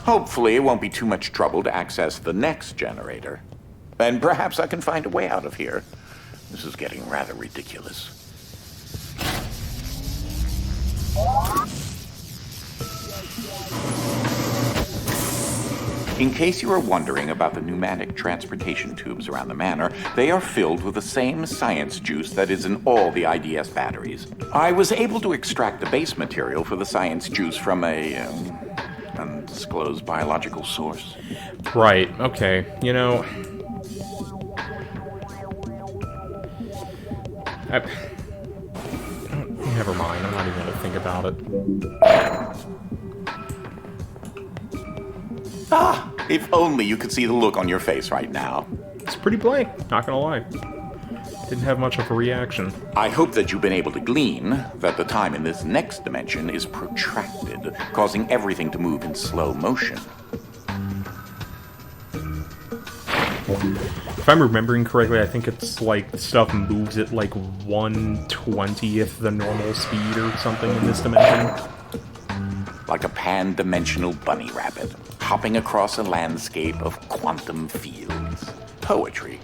Hopefully it won't be too much trouble to access the next generator. And perhaps I can find a way out of here. This is getting rather ridiculous. In case you are wondering about the pneumatic transportation tubes around the manor, they are filled with the same science juice that is in all the IDS batteries. I was able to extract the base material for the science juice from a undisclosed biological source. Right, okay. You know... Never mind, I'm not even gonna think about it. Ah! If only you could see the look on your face right now. It's pretty blank, not gonna lie. Didn't have much of a reaction. I hope that you've been able to glean that the time in this next dimension is protracted, causing everything to move in slow motion. If I'm remembering correctly, I think it's like stuff moves at like 1/20th the normal speed or something in this dimension. Like a pan-dimensional bunny rabbit, hopping across a landscape of quantum fields. Poetry.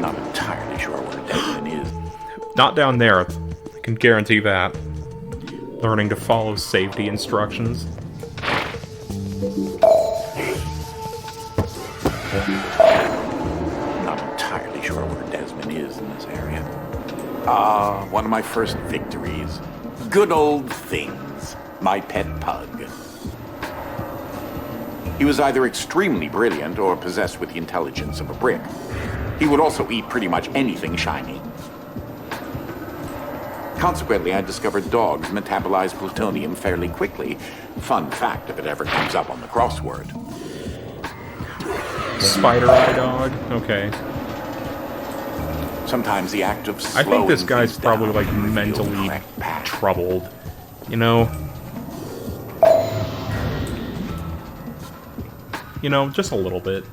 Not entirely sure where Desmond is. Not down there, I can guarantee that. Learning to follow safety instructions. Not entirely sure where Desmond is in this area. One of my first victories. Good old Things, my pet pug. He was either extremely brilliant or possessed with the intelligence of a brick. He would also eat pretty much anything shiny. Consequently, I discovered dogs metabolize plutonium fairly quickly. Fun fact if it ever comes up on the crossword. Spider Eye Dog? Okay. Sometimes the act of I think this slowing guy's things probably, down like, reveals mentally correct path. troubled. You know? You know, just a little bit.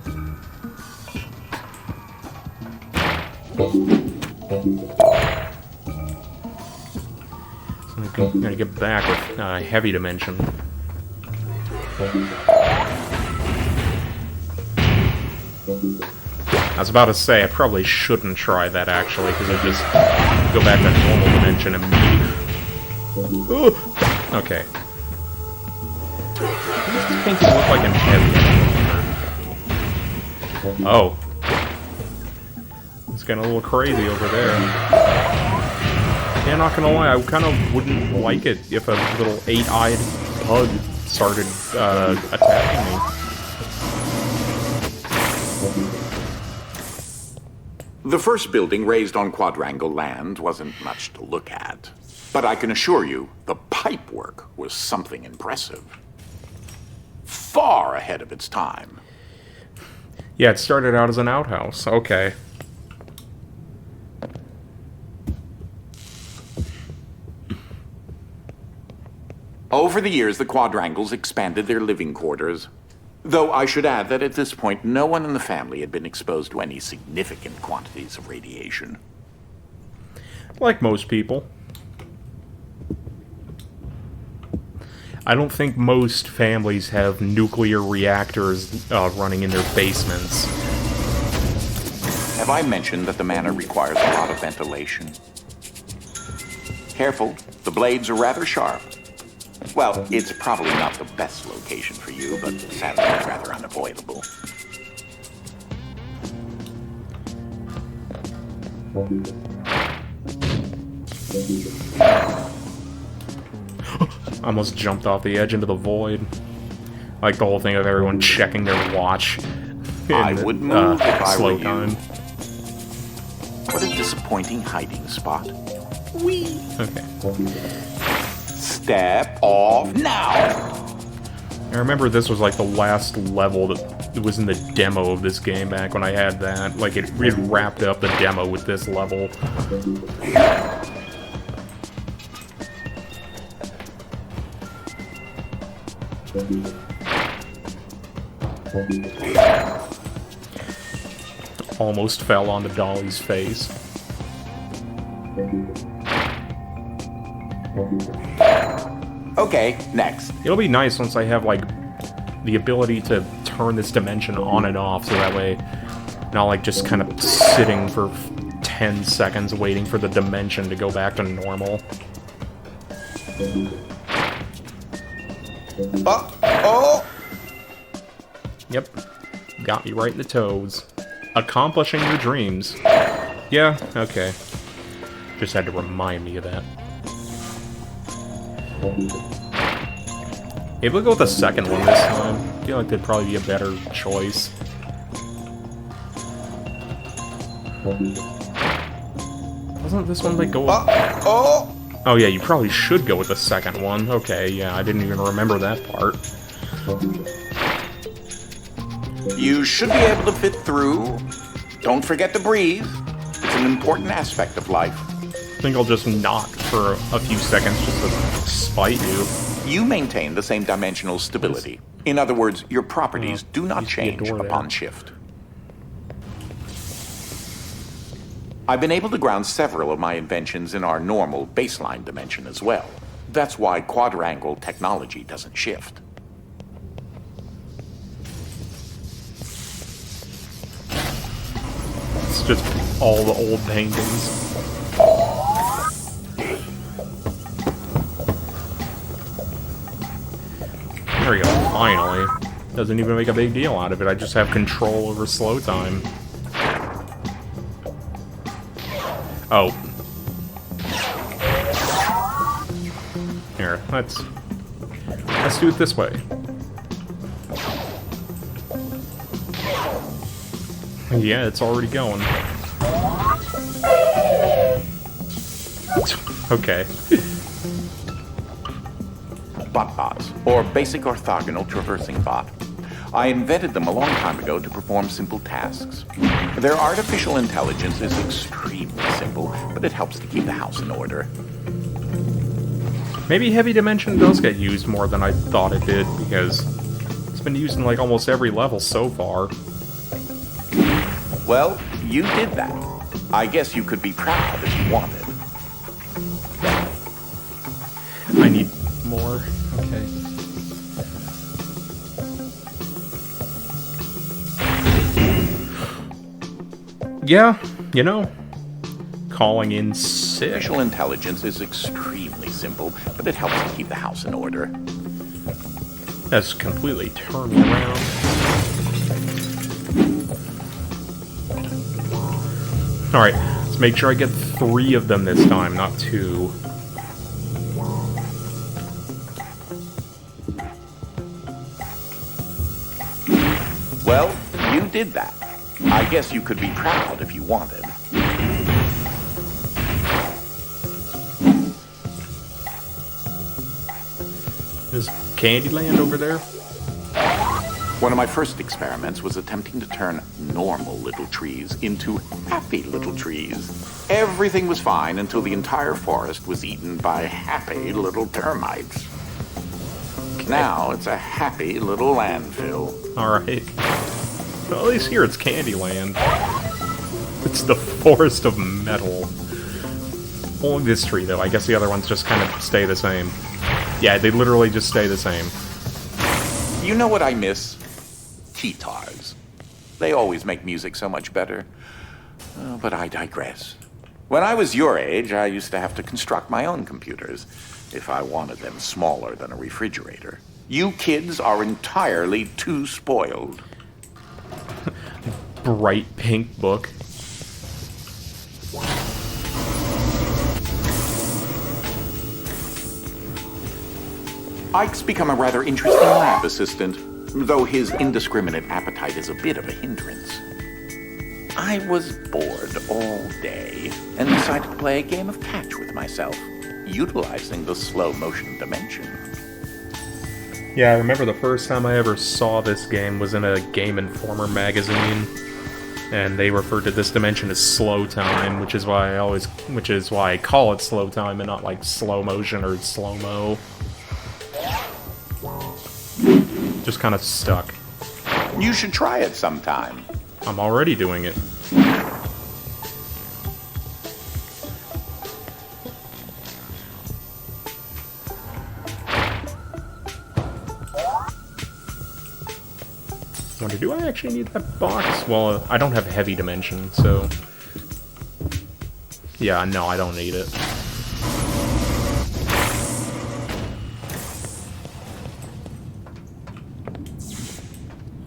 I'm gonna get back with heavy dimension. I was about to say, I probably shouldn't try that, actually, because I just go back to normal dimension immediately. Ooh! Okay. What does this painting look like in heavy? Oh. It's getting a little crazy over there. Yeah, not gonna lie, I kind of wouldn't like it if a little 8-eyed pug started attacking me. The first building raised on quadrangle land wasn't much to look at. But I can assure you, the pipework was something impressive. Far ahead of its time. Yeah, it started out as an outhouse. Okay. Over the years, the quadrangles expanded their living quarters. Though I should add that at this point, no one in the family had been exposed to any significant quantities of radiation. Like most people. I don't think most families have nuclear reactors running in their basements. Have I mentioned that the manor requires a lot of ventilation? Careful, the blades are rather sharp. Well, it's probably not the best location for you, but sadly it's rather unavoidable. Almost jumped off the edge into the void. Like the whole thing of everyone checking their watch. I would move if I slow were you. time. What a disappointing hiding spot. Whee! Okay. Step off now! I remember this was like the last level that was in the demo of this game back when I had that. Like it wrapped up the demo with this level. Almost fell onto Dolly's face. Okay, next. It'll be nice once I have, like, the ability to turn this dimension on and off, so that way I'm not, like, just kind of sitting for 10 seconds waiting for the dimension to go back to normal. Oh! Yep. Got me right in the toes. Accomplishing your dreams. Yeah, okay. Just had to remind me of that. Maybe we'll go with the second one this time. I feel like that'd probably be a better choice. Wasn't this one like go... Oh yeah, you probably should go with the second one. Okay, yeah, I didn't even remember that part. You should be able to fit through. Don't forget to breathe. It's an important aspect of life. I think I'll just knock for a few seconds just to spite you. You maintain the same dimensional stability. In other words, your properties do not change upon shift. I've been able to ground several of my inventions in our normal baseline dimension as well. That's why quadrangle technology doesn't shift. It's just all the old paintings. There we go, finally. Doesn't even make a big deal out of it, I just have control over slow time. Oh. Here, let's do it this way. Yeah, it's already going. Okay. Botbots, or basic orthogonal traversing bot. I invented them a long time ago to perform simple tasks. Their artificial intelligence is extremely simple, but it helps to keep the house in order. Maybe Heavy Dimension does get used more than I thought it did, because it's been used in like almost every level so far. Well, you did that. I guess you could be proud if you wanted. I need more. Okay. Yeah, you know, calling in sick. Artificial intelligence is extremely simple, but it helps to keep the house in order. That's completely turned me around. Alright, let's make sure I get 3 of them this time, not 2. Well, you did that. I guess you could be proud if you wanted. Is Candyland over there? One of my first experiments was attempting to turn normal little trees into happy little trees. Everything was fine until the entire forest was eaten by happy little termites. Now it's a happy little landfill. Alright. Well, at least here it's Candyland. It's the forest of metal. Only this tree, though. I guess the other ones just kind of stay the same. Yeah, they literally just stay the same. You know what I miss? Guitars. They always make music so much better. But I digress. When I was your age, I used to have to construct my own computers, if I wanted them smaller than a refrigerator. You kids are entirely too spoiled. Bright pink book. Ike's become a rather interesting lab assistant, though his indiscriminate appetite is a bit of a hindrance. I was bored all day and decided to play a game of catch with myself, utilizing the slow motion dimension. Yeah, I remember the first time I ever saw this game was in a Game Informer magazine, and they referred to this dimension as slow time, which is why I call it slow time and not like slow motion or slow-mo. Just kind of stuck. You should try it sometime. I'm already doing it. wonder, do I actually need that box? Well, I don't have heavy dimension, so... Yeah, no, I don't need it.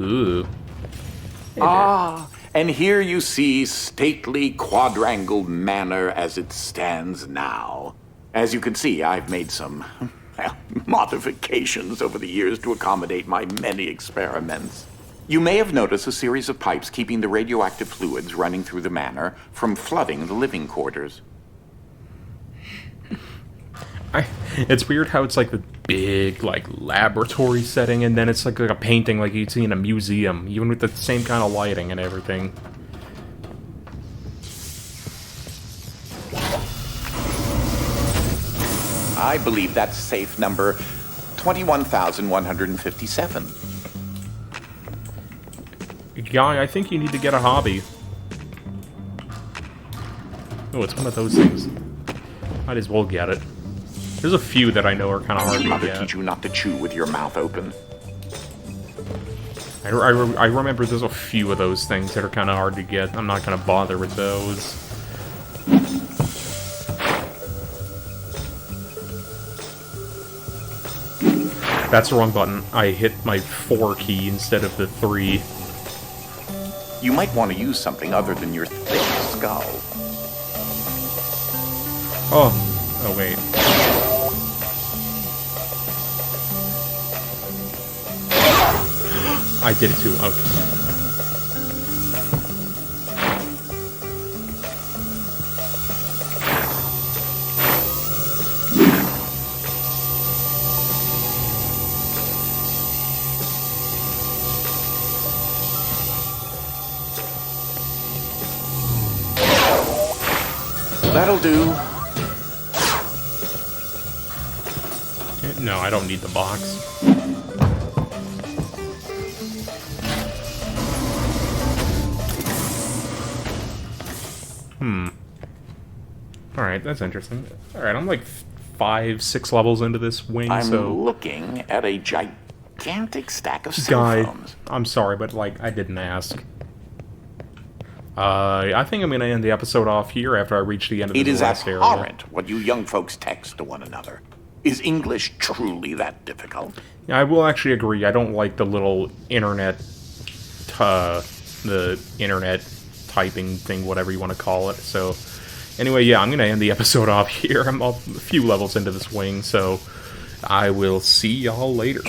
Ooh. Ah, and here you see stately quadrangle manor as it stands now. As you can see, I've made some, well, modifications over the years to accommodate my many experiments. You may have noticed a series of pipes keeping the radioactive fluids running through the manor from flooding the living quarters. It's weird how it's like the big, like, laboratory setting, and then it's like a painting like you'd see in a museum, even with the same kind of lighting and everything. I believe that's safe number 21,157. Guy, I think you need to get a hobby. Oh, it's one of those things. Might as well get it. There's a few that I know are kind of hard to Mother get. teach you not to chew with your mouth open. I remember there's a few of those things that are kind of hard to get. I'm not going to bother with those. That's the wrong button. I hit my 4 key instead of the 3. You might want to use something other than your thick skull. Oh wait. I did it too, okay. That'll do. No, I don't need the box. Alright, that's interesting. Alright, I'm like 5-6 levels into this wing, I'm so... looking at a gigantic stack of cell Guy, phones. I'm sorry, but, like, I didn't ask. I think I'm gonna end the episode off here after I reach the end of the last area. It is abhorrent what you young folks text to one another. Is English truly that difficult? Yeah, I will actually agree. I don't like the little internet, the internet typing thing, whatever you want to call it. So, anyway, yeah, I'm going to end the episode off here. I'm a few levels into this wing, so I will see y'all later.